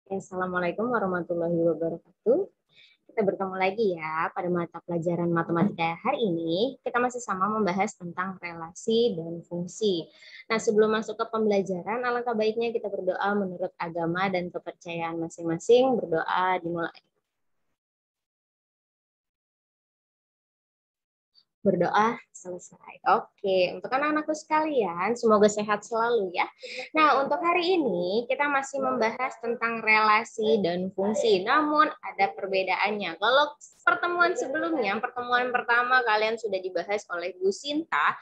Assalamualaikum warahmatullahi wabarakatuh. Kita bertemu lagi ya pada mata pelajaran matematika hari ini. Kita masih sama membahas tentang relasi dan fungsi. Nah, sebelum masuk ke pembelajaran, alangkah baiknya kita berdoa menurut agama dan kepercayaan masing-masing. Berdoa dimulai. Berdoa selesai. Oke, untuk anak-anakku sekalian, semoga sehat selalu ya. Nah, untuk hari ini kita masih membahas tentang relasi dan fungsi, namun ada perbedaannya. Kalau pertemuan sebelumnya, pertemuan pertama kalian sudah dibahas oleh Bu Sinta,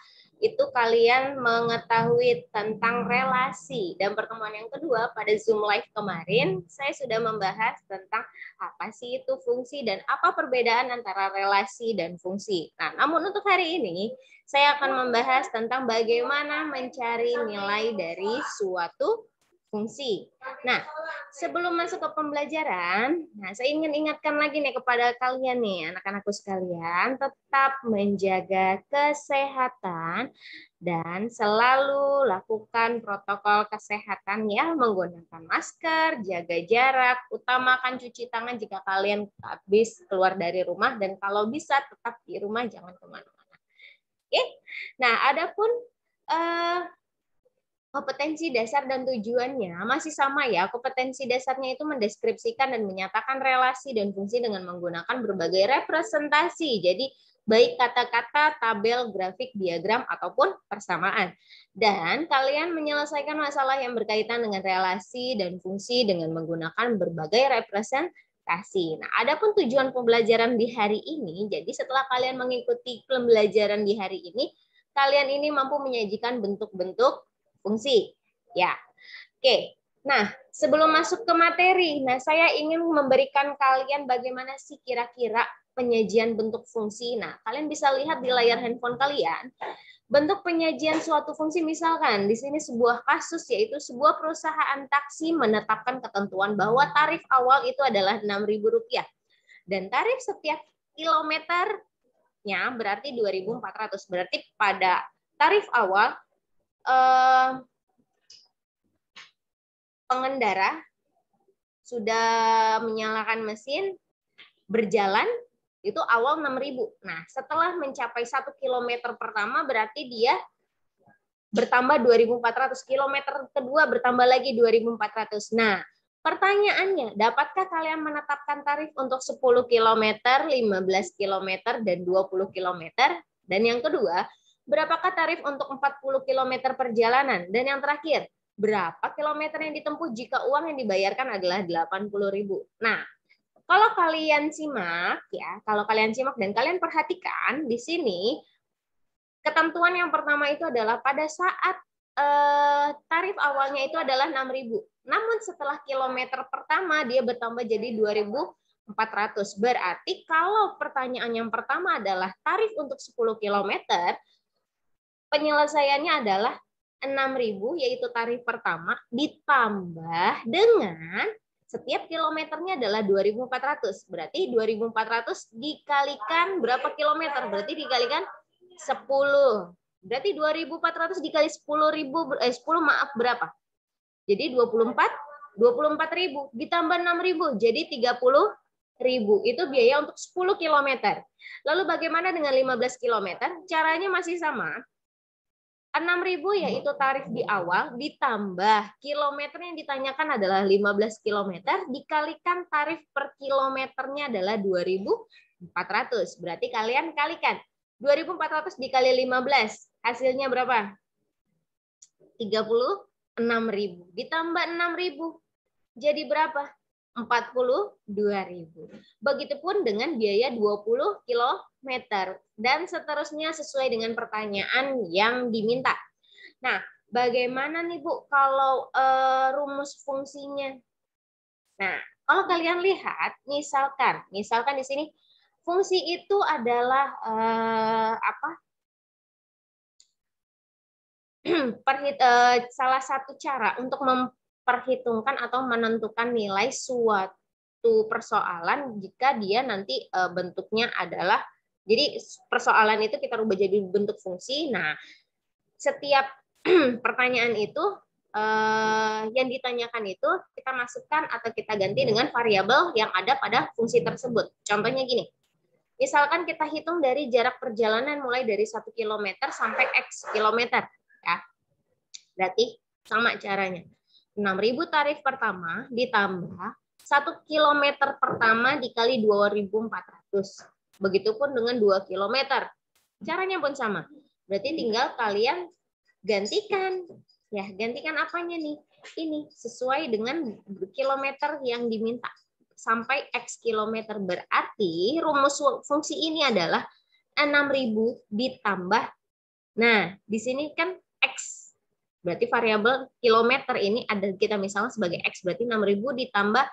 itu kalian mengetahui tentang relasi. Dan pertemuan yang kedua pada Zoom Live kemarin, saya sudah membahas tentang apa sih itu fungsi dan apa perbedaan antara relasi dan fungsi. Nah, namun untuk hari ini saya akan membahas tentang bagaimana mencari nilai dari suatu fungsi. Nah, sebelum masuk ke pembelajaran, saya ingin ingatkan lagi nih kepada kalian nih, anak-anakku sekalian, tetap menjaga kesehatan dan selalu lakukan protokol kesehatan ya, menggunakan masker, jaga jarak, utamakan cuci tangan jika kalian habis keluar dari rumah, dan kalau bisa tetap di rumah, jangan kemana-mana. Oke, nah adapun kompetensi dasar dan tujuannya masih sama ya. Kompetensi dasarnya itu mendeskripsikan dan menyatakan relasi dan fungsi dengan menggunakan berbagai representasi. Jadi baik kata-kata, tabel, grafik, diagram, ataupun persamaan. Dan kalian menyelesaikan masalah yang berkaitan dengan relasi dan fungsi dengan menggunakan berbagai representasi. Nah, adapun tujuan pembelajaran di hari ini, jadi setelah kalian mengikuti pembelajaran di hari ini, kalian ini mampu menyajikan bentuk-bentuk fungsi. Ya. Oke. Nah, sebelum masuk ke materi, saya ingin memberikan kalian bagaimana sih kira-kira penyajian bentuk fungsi. Nah, kalian bisa lihat di layar handphone kalian. Bentuk penyajian suatu fungsi, misalkan di sini sebuah kasus, yaitu sebuah perusahaan taksi menetapkan ketentuan bahwa tarif awal itu adalah Rp6.000 dan tarif setiap kilometernya berarti 2.400. Berarti pada tarif awal pengendara sudah menyalakan mesin, berjalan, itu awal 6.000. Nah, setelah mencapai 1 kilometer pertama berarti dia bertambah 2.400. Kilometer kedua bertambah lagi 2.400. Nah, pertanyaannya, dapatkah kalian menetapkan tarif untuk 10 kilometer, 15 kilometer, dan 20 kilometer? Dan yang kedua, berapakah tarif untuk 40 kilometer perjalanan? Dan yang terakhir, berapa kilometer yang ditempuh jika uang yang dibayarkan adalah 80.000? Nah, kalau kalian simak dan kalian perhatikan di sini, ketentuan yang pertama itu adalah pada saat tarif awalnya itu adalah 6.000. Namun setelah kilometer pertama dia bertambah jadi 2.400. Berarti kalau pertanyaan yang pertama adalah tarif untuk 10 kilometer, penyelesaiannya adalah 6.000, yaitu tarif pertama, ditambah dengan setiap kilometernya adalah 2.400. Berarti 2.400 dikalikan berapa kilometer? Berarti dikalikan 10. Berarti 2.400 dikali 10.000, 10 maaf berapa? Jadi 24.000 ditambah 6.000 jadi 30.000. Itu biaya untuk 10 kilometer. Lalu bagaimana dengan 15 kilometer? Caranya masih sama. 6.000 yaitu tarif di awal ditambah kilometer yang ditanyakan adalah 15 kilometer dikalikan tarif per kilometernya adalah 2.400. Berarti kalian kalikan 2.400 dikali 15 hasilnya berapa? 36.000 ditambah 6.000 jadi berapa? 42.000. Begitupun dengan biaya 20 km dan seterusnya sesuai dengan pertanyaan yang diminta. Nah, bagaimana nih Bu kalau rumus fungsinya? Nah, kalau kalian lihat, misalkan di sini fungsi itu adalah salah satu cara untuk memperhitungkan atau menentukan nilai suatu persoalan jika dia nanti bentuknya adalah, jadi persoalan itu kita rubah jadi bentuk fungsi. Nah, setiap pertanyaan itu yang ditanyakan itu kita masukkan atau kita ganti dengan variabel yang ada pada fungsi tersebut. Contohnya gini. Misalkan kita hitung dari jarak perjalanan mulai dari 1 km sampai X kilometer. Ya. Berarti sama caranya. 6.000 tarif pertama ditambah 1 km pertama dikali 2.400. Begitupun dengan 2 km. Caranya pun sama. Berarti tinggal kalian gantikan. Ya, gantikan apanya nih? Ini sesuai dengan kilometer yang diminta. Sampai X kilometer, berarti rumus fungsi ini adalah 6.000 ditambah. Nah, di sini kan X. Berarti variabel kilometer ini ada kita misalnya sebagai X, berarti 6.000 ditambah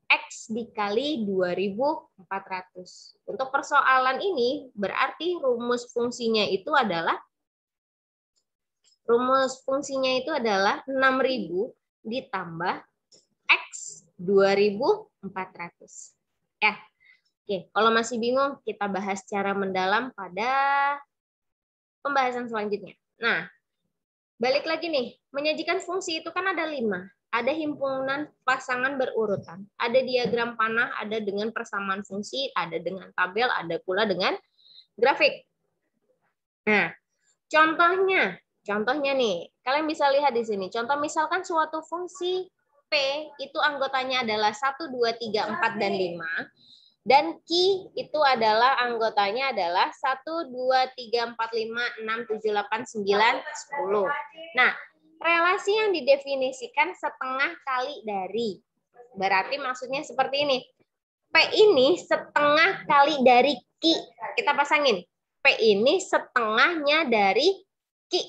X dikali 2.400. Untuk persoalan ini berarti rumus fungsinya itu adalah 6.000 ditambah X 2.400. Ya. Oke, kalau masih bingung kita bahas secara mendalam pada pembahasan selanjutnya. Nah, balik lagi nih, menyajikan fungsi itu kan ada 5. Ada himpunan pasangan berurutan, ada diagram panah, ada dengan persamaan fungsi, ada dengan tabel, ada pula dengan grafik. Nah, contohnya nih, kalian bisa lihat di sini. Contoh misalkan suatu fungsi P itu anggotanya adalah 1, 2, 3, 4, dan 5. Dan Q itu adalah anggotanya adalah 1, 2, 3, 4, 5, 6, 7, 8, 9, 10. Nah, relasi yang didefinisikan setengah kali dari. Berarti maksudnya seperti ini. P ini setengah kali dari Q. Kita pasangin. P ini setengahnya dari Q.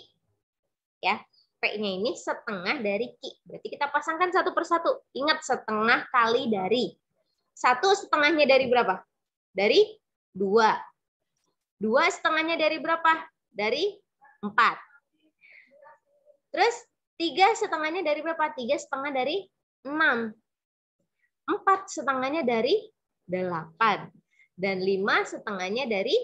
Ya, P-nya ini setengah dari Q. Berarti kita pasangkan satu persatu. Ingat, setengah kali dari. 1 setengahnya dari berapa? Dari 2. 2 setengahnya dari berapa? Dari 4. Terus 3 setengahnya dari berapa? 3 setengah dari 6. 4 setengahnya dari 8. Dan 5 setengahnya dari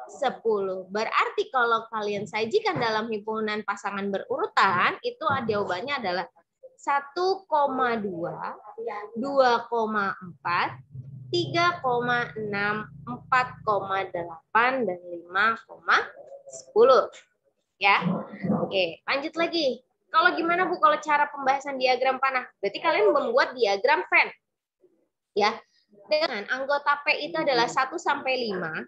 10. Berarti kalau kalian sajikan dalam himpunan pasangan berurutan, itu jawabannya adalah 1,2, 2,4, 3,6, 4,8, dan 5,10. Ya. Oke, lanjut lagi. Kalau gimana Bu kalau cara pembahasan diagram panah? Berarti kalian membuat diagram Venn. Ya. Dengan anggota P itu adalah 1 sampai 5,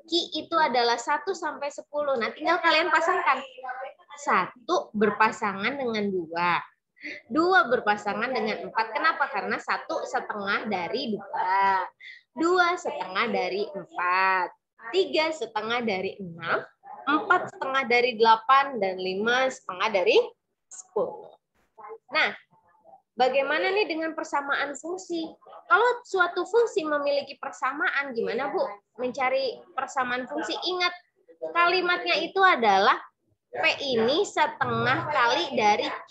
Q itu adalah 1 sampai 10. Nah, tinggal kalian pasangkan. 1 berpasangan dengan 2. 2 berpasangan dengan 4. Kenapa? Karena 1 setengah dari 2. 2 setengah dari 4. 3 setengah dari 6. 4 setengah dari 8. Dan 5 setengah dari 10. Nah, bagaimana nih dengan persamaan fungsi? Kalau suatu fungsi memiliki persamaan, gimana Bu? Mencari persamaan fungsi. Ingat, kalimatnya itu adalah P ini setengah kali dari Q.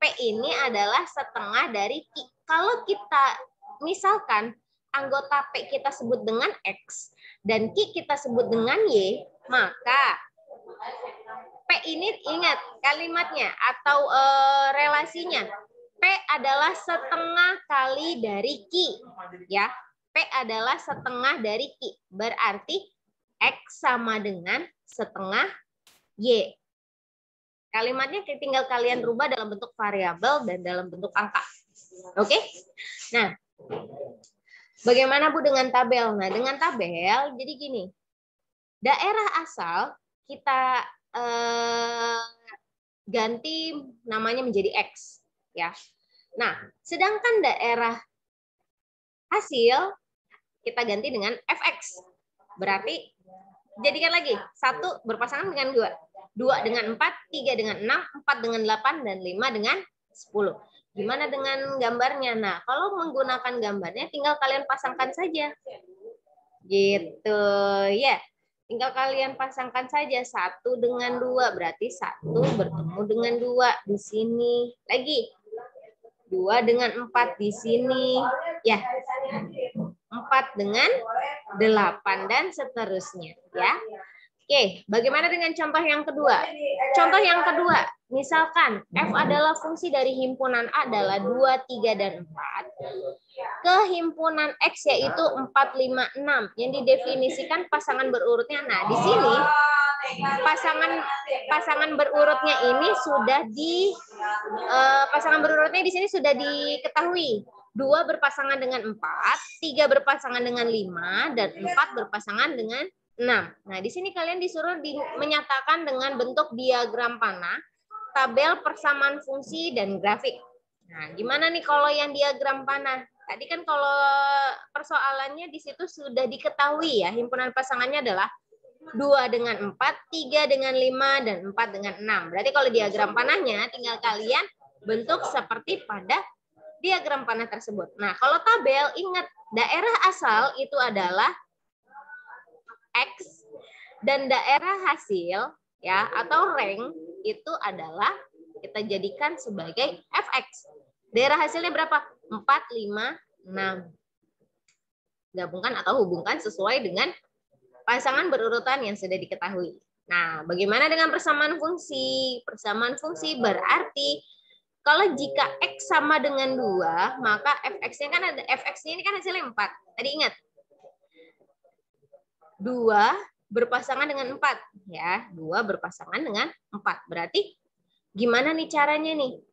P ini adalah setengah dari Q. Kalau kita misalkan anggota P kita sebut dengan X dan Q kita sebut dengan Y, maka P ini ingat kalimatnya atau relasinya. P adalah setengah kali dari Q. Ya, P adalah setengah dari Q. Berarti X sama dengan setengah Y. Kalimatnya tinggal kalian rubah dalam bentuk variabel dan dalam bentuk angka. Oke? Nah, bagaimana Bu dengan tabel? Nah, dengan tabel, jadi gini. Daerah asal kita ganti namanya menjadi X. Ya. Nah, sedangkan daerah hasil kita ganti dengan fx. Berarti jadikan lagi 1 berpasangan dengan 2, 2 dengan 4, 3 dengan 6, 4 dengan 8, dan 5 dengan 10. Gimana dengan gambarnya? Nah, kalau menggunakan gambarnya tinggal kalian pasangkan saja. Gitu ya. Tinggal kalian pasangkan saja 1 dengan 2, berarti 1 bertemu dengan 2 di sini. Lagi 2 dengan 4 di sini. Ya. 4 dengan 8 dan seterusnya, ya. Oke, bagaimana dengan contoh yang kedua? Contoh yang kedua, misalkan F adalah fungsi dari himpunan A adalah 2, 3, dan 4, ke himpunan X yaitu 4, 5, 6, yang didefinisikan pasangan berurutnya. Nah, di sini pasangan berurutnya ini sudah pasangan berurutnya di sini sudah diketahui. 2 berpasangan dengan 4, 3 berpasangan dengan 5, dan 4 berpasangan dengan 6. Nah, di sini kalian disuruh menyatakan dengan bentuk diagram panah, tabel persamaan fungsi, dan grafik. Nah, gimana nih kalau yang diagram panah? Tadi kan kalau persoalannya di situ sudah diketahui ya, himpunan pasangannya adalah 2 dengan 4, 3 dengan 5, dan 4 dengan 6. Berarti kalau diagram panahnya tinggal kalian bentuk seperti pada diagram panah tersebut. Nah, kalau tabel, ingat daerah asal itu adalah X dan daerah hasil ya atau rank itu adalah kita jadikan sebagai fx. Daerah hasilnya berapa? 4, 5, 6. Gabungkan atau hubungkan sesuai dengan pasangan berurutan yang sudah diketahui. Nah, bagaimana dengan persamaan fungsi? Persamaan fungsi berarti kalau jika X sama dengan 2, maka fx-nya kan ada fx-nya ini kan hasilnya 4. Tadi ingat. 2 berpasangan dengan 4 ya. 2 berpasangan dengan 4. Berarti gimana nih caranya nih?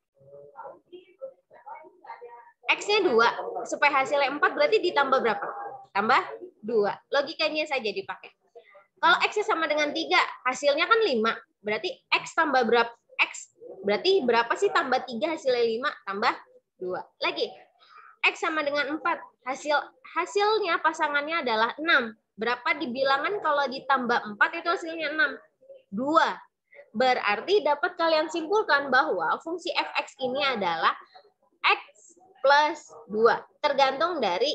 X-nya 2, supaya hasilnya 4 berarti ditambah berapa? Tambah 2. Logikanya saja dipakai. Kalau X-nya sama dengan 3, hasilnya kan 5. Berarti X tambah berapa? X berarti berapa sih tambah 3 hasilnya 5 tambah 2. Lagi. X sama dengan 4. Hasilnya pasangannya adalah 6. Berapa di bilangan kalau ditambah 4 itu hasilnya 6? 2. Berarti dapat kalian simpulkan bahwa fungsi fx ini adalah X plus 2. Tergantung dari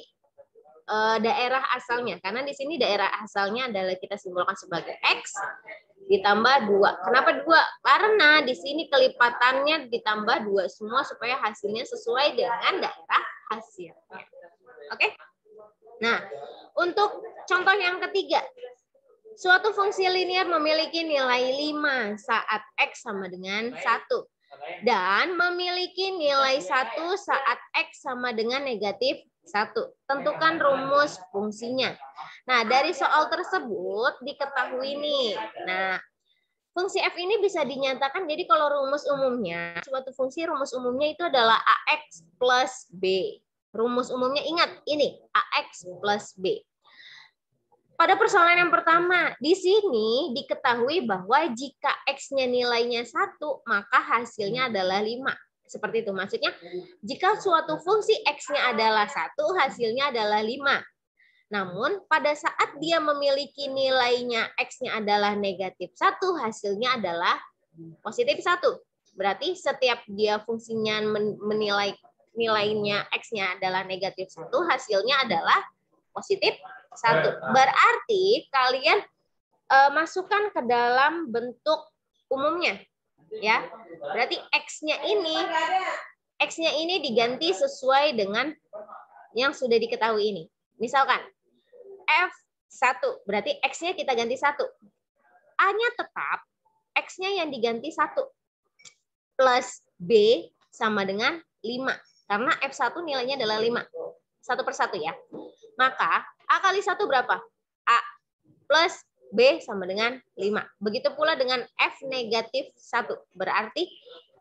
daerah asalnya. Karena di sini daerah asalnya adalah kita simpulkan sebagai X ditambah 2. Kenapa 2? Karena di sini kelipatannya ditambah 2 semua supaya hasilnya sesuai dengan daerah hasilnya. Oke? Nah, untuk contoh yang ketiga. Suatu fungsi linear memiliki nilai 5 saat X sama dengan 1. Dan memiliki nilai 1 saat X sama dengan negatif 1. Tentukan rumus fungsinya. Nah, dari soal tersebut diketahui nih. Nah, fungsi f ini bisa dinyatakan, jadi kalau rumus umumnya, suatu fungsi rumus umumnya itu adalah AX plus B. Rumus umumnya ingat, ini AX plus B. Pada persoalan yang pertama, di sini diketahui bahwa jika X-nya nilainya 1, maka hasilnya adalah 5. Seperti itu. Maksudnya, jika suatu fungsi X-nya adalah 1, hasilnya adalah 5. Namun, pada saat dia memiliki nilainya X-nya adalah negatif 1, hasilnya adalah positif 1. Berarti setiap dia fungsinya menilai nilainya X-nya adalah negatif 1, hasilnya adalah positif 1. Berarti kalian masukkan ke dalam bentuk umumnya. Ya. Berarti X-nya ini diganti sesuai dengan yang sudah diketahui ini. Misalkan F1, berarti X-nya kita ganti 1. A-nya tetap, X-nya yang diganti 1. Plus B sama dengan 5. Karena F1 nilainya adalah 5. Satu per satu ya. Maka A kali 1 berapa? A plus B sama dengan 5. Begitu pula dengan F negatif 1. Berarti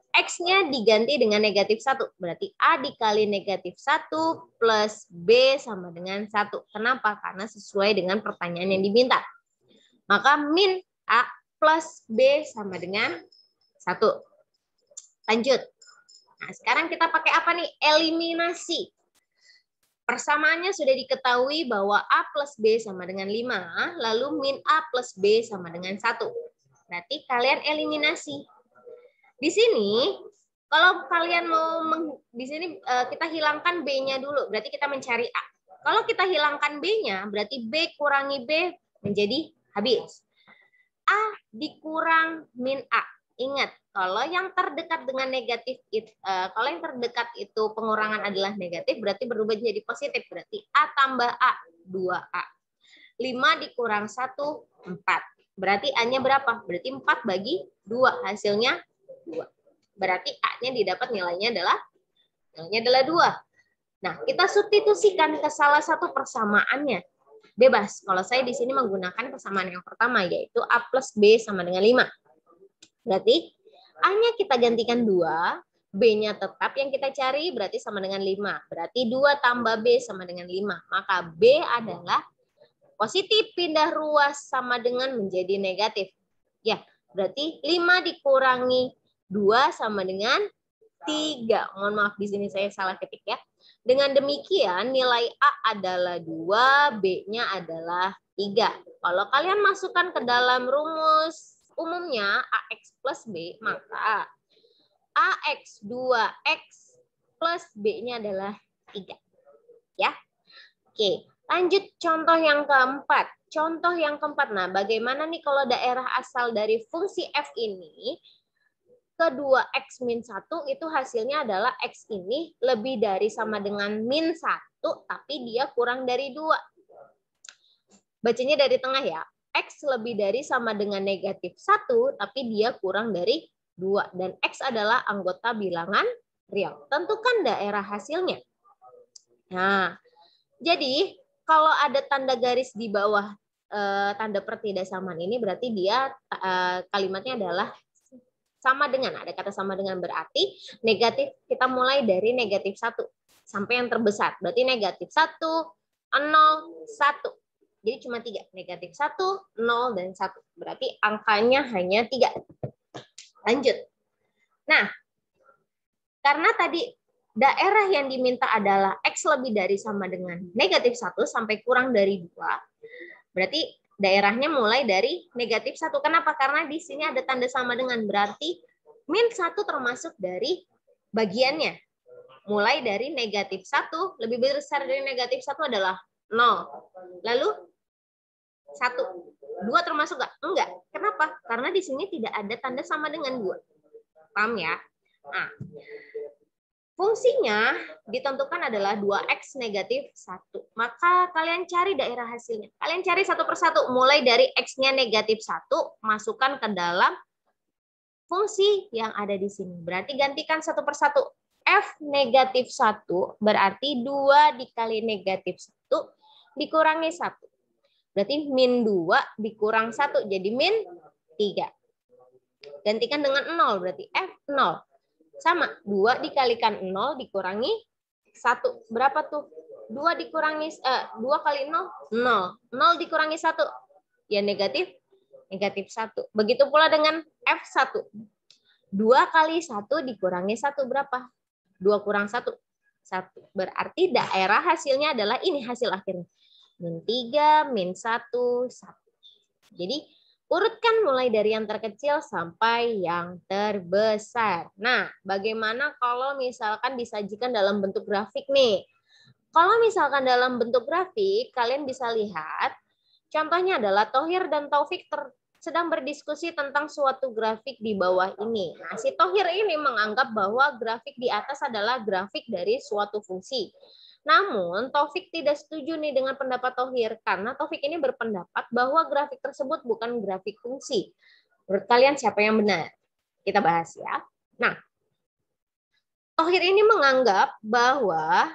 X-nya diganti dengan negatif 1. Berarti A dikali negatif 1 plus B sama dengan 1. Kenapa? Karena sesuai dengan pertanyaan yang diminta. Maka min A plus B sama dengan 1. Lanjut. Nah, sekarang kita pakai apa nih? Eliminasi. Persamaannya sudah diketahui bahwa A plus B sama dengan 5, lalu min A plus B sama dengan 1. Berarti kalian eliminasi. Di sini, kalau kalian mau, di sini kita hilangkan B-nya dulu, berarti kita mencari A. Kalau kita hilangkan B-nya, berarti B kurangi B menjadi habis. A dikurang min A. Ingat, kalau yang terdekat dengan negatif, kalau yang terdekat itu pengurangan adalah negatif, berarti berubah menjadi positif. Berarti A tambah A, 2A. 5 dikurang 1, 4. Berarti A-nya berapa? Berarti 4 bagi 2. Hasilnya 2. Berarti A-nya didapat nilainya adalah 2. Nah, kita substitusikan ke salah satu persamaannya. Bebas. Kalau saya di sini menggunakan persamaan yang pertama, yaitu A plus B sama dengan 5. Berarti A-nya kita gantikan 2, B-nya tetap yang kita cari berarti sama dengan 5. Berarti 2 tambah B sama dengan 5. Maka B adalah positif pindah ruas sama dengan menjadi negatif. Ya, berarti 5 dikurangi 2 sama dengan 3. Mohon maaf di sini saya salah ketik ya. Dengan demikian nilai A adalah 2, B-nya adalah 3. Kalau kalian masukkan ke dalam rumus umumnya AX plus B, maka AX 2X plus B-nya adalah 3. Ya. Oke, lanjut contoh yang keempat. Contoh yang keempat, nah bagaimana nih kalau daerah asal dari fungsi F ini kedua X min 1 itu hasilnya adalah X ini lebih dari sama dengan min 1, tapi dia kurang dari 2. Bacanya dari tengah ya. X lebih dari sama dengan negatif 1, tapi dia kurang dari 2. Dan X adalah anggota bilangan real. Tentukan daerah hasilnya. Nah, jadi kalau ada tanda garis di bawah tanda pertidaksamaan ini berarti dia kalimatnya adalah sama dengan, ada kata sama dengan berarti negatif, kita mulai dari negatif 1 sampai yang terbesar. Berarti negatif 1, 0, 1. Jadi cuma 3. Negatif 1, 0, dan 1. Berarti angkanya hanya 3. Lanjut. Nah, karena tadi daerah yang diminta adalah X lebih dari sama dengan negatif 1 sampai kurang dari 2, berarti daerahnya mulai dari negatif 1. Kenapa? Karena di sini ada tanda sama dengan, berarti min 1 termasuk dari bagiannya. Mulai dari negatif 1, lebih besar dari negatif 1 adalah 0. Lalu 1. 2 termasuk nggak? Enggak. Kenapa? Karena di sini tidak ada tanda sama dengan 2. Paham ya? Nah, fungsinya ditentukan adalah 2X negatif 1. Maka kalian cari daerah hasilnya. Kalian cari satu persatu. Mulai dari X-nya negatif 1, masukkan ke dalam fungsi yang ada di sini. Berarti gantikan satu persatu. F negatif 1 berarti 2 dikali negatif 1 dikurangi 1. Berarti min 2 dikurang 1 jadi min 3. Gantikan dengan 0 berarti F 0. Sama, 2 dikalikan 0 dikurangi 1. Berapa tuh? 2 dikurangi 2 kali 0, 0. 0 dikurangi 1. Ya negatif 1. Begitu pula dengan F1. 2 kali 1 dikurangi 1 berapa? 2 kurang 1. 1. Berarti daerah hasilnya adalah ini hasil akhirnya. Min 3, min 1, 1. Jadi urutkan mulai dari yang terkecil sampai yang terbesar. Nah, bagaimana kalau misalkan disajikan dalam bentuk grafik nih? Kalau misalkan dalam bentuk grafik, kalian bisa lihat, contohnya adalah Thohir dan Taufik sedang berdiskusi tentang suatu grafik di bawah ini. Nah, si Thohir ini menganggap bahwa grafik di atas adalah grafik dari suatu fungsi. Namun, Taufik tidak setuju nih dengan pendapat Thohir, karena Taufik ini berpendapat bahwa grafik tersebut bukan grafik fungsi. Menurut kalian siapa yang benar? Kita bahas ya. Nah, Thohir ini menganggap bahwa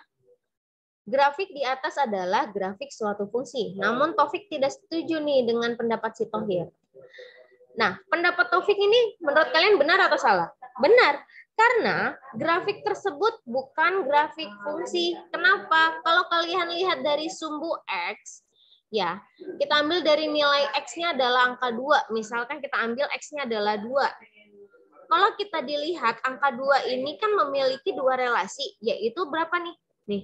grafik di atas adalah grafik suatu fungsi. Namun Taufik tidak setuju nih dengan pendapat si Thohir. Nah, pendapat Taufik ini menurut kalian benar atau salah? Benar. Karena grafik tersebut bukan grafik fungsi. Kenapa? Kalau kalian lihat dari sumbu X, ya, kita ambil dari nilai X-nya adalah angka 2. Misalkan kita ambil X-nya adalah 2. Kalau kita dilihat, angka 2 ini kan memiliki dua relasi, yaitu berapa nih? Nih,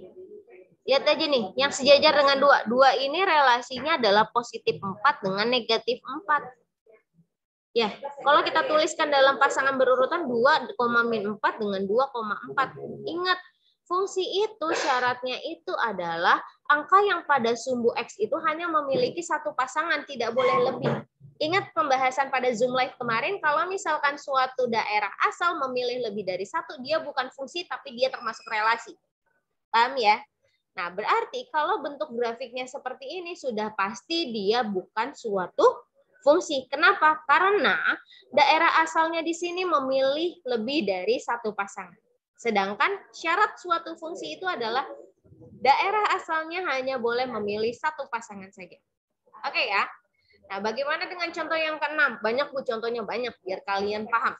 lihat aja nih, yang sejajar dengan 2. 2 ini relasinya adalah positif 4 dengan negatif 4. Ya, kalau kita tuliskan dalam pasangan berurutan 2, min 4 dengan 2,4. Ingat, fungsi itu syaratnya itu adalah angka yang pada sumbu X itu hanya memiliki satu pasangan, tidak boleh lebih. Ingat pembahasan pada Zoom Live kemarin, kalau misalkan suatu daerah asal memilih lebih dari satu, dia bukan fungsi, tapi dia termasuk relasi. Paham ya? Nah, berarti kalau bentuk grafiknya seperti ini, sudah pasti dia bukan suatu fungsi. Kenapa? Karena daerah asalnya di sini memilih lebih dari satu pasangan. Sedangkan syarat suatu fungsi itu adalah daerah asalnya hanya boleh memilih satu pasangan saja. Oke ya. Nah, bagaimana dengan contoh yang keenam? Banyak Bu, contohnya banyak biar kalian paham.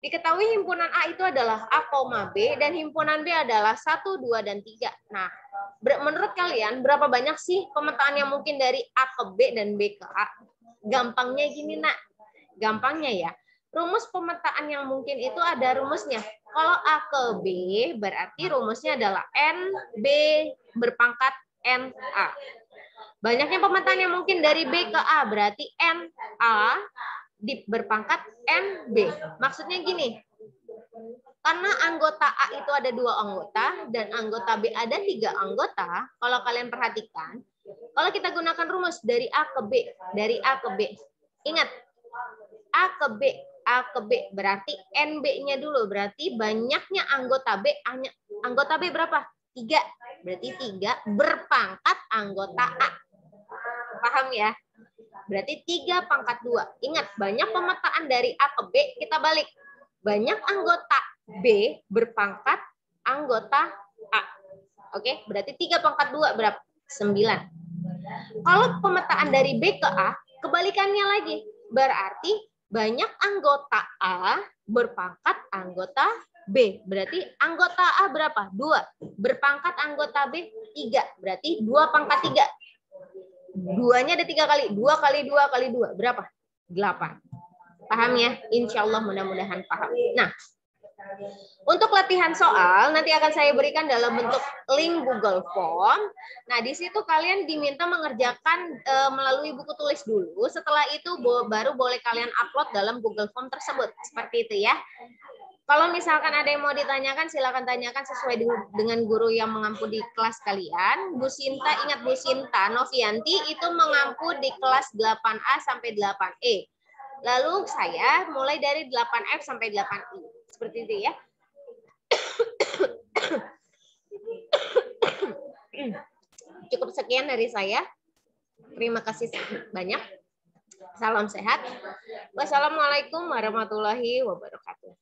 Diketahui himpunan A itu adalah A, B dan himpunan B adalah 1, 2, dan 3. Nah, menurut kalian berapa banyak sih pemetaan yang mungkin dari A ke B dan B ke A? Gampangnya gini, Nak. Gampangnya ya. Rumus pemetaan yang mungkin itu ada rumusnya. Kalau A ke B berarti rumusnya adalah NB berpangkat NA. Banyaknya pemetaan yang mungkin dari B ke A berarti NA berpangkat NB. Maksudnya gini, karena anggota A itu ada 2 anggota dan anggota B ada 3 anggota, kalau kalian perhatikan, kalau kita gunakan rumus dari A ke B, dari A ke B, ingat, A ke B berarti NB-nya dulu, berarti banyaknya anggota B, anggota B berapa? 3, berarti 3 berpangkat anggota A. Paham ya? Berarti 3 pangkat 2. Ingat, banyak pemetaan dari A ke B, kita balik. Banyak anggota B berpangkat anggota A. Oke, berarti 3 pangkat 2 berapa? 9. Kalau pemetaan dari B ke A, kebalikannya lagi. Berarti banyak anggota A berpangkat anggota B. Berarti anggota A berapa? 2. Berpangkat anggota B 3. Berarti 2 pangkat 3. 2-nya ada 3 kali. 2 kali 2 kali 2. Berapa? 8. Paham ya? Insya Allah mudah-mudahan paham. Nah, untuk latihan soal nanti akan saya berikan dalam bentuk link Google Form. Nah, di situ kalian diminta mengerjakan melalui buku tulis dulu. Setelah itu baru boleh kalian upload dalam Google Form tersebut. Seperti itu ya. Kalau misalkan ada yang mau ditanyakan, silakan tanyakan sesuai dengan guru yang mengampu di kelas kalian. Bu Sinta, ingat Bu Sinta, Novianti itu mengampu di kelas 8A sampai 8E. Lalu saya mulai dari 8F sampai 8I. Seperti itu ya. Cukup sekian dari saya. Terima kasih banyak. Salam sehat. Wassalamualaikum warahmatullahi wabarakatuh.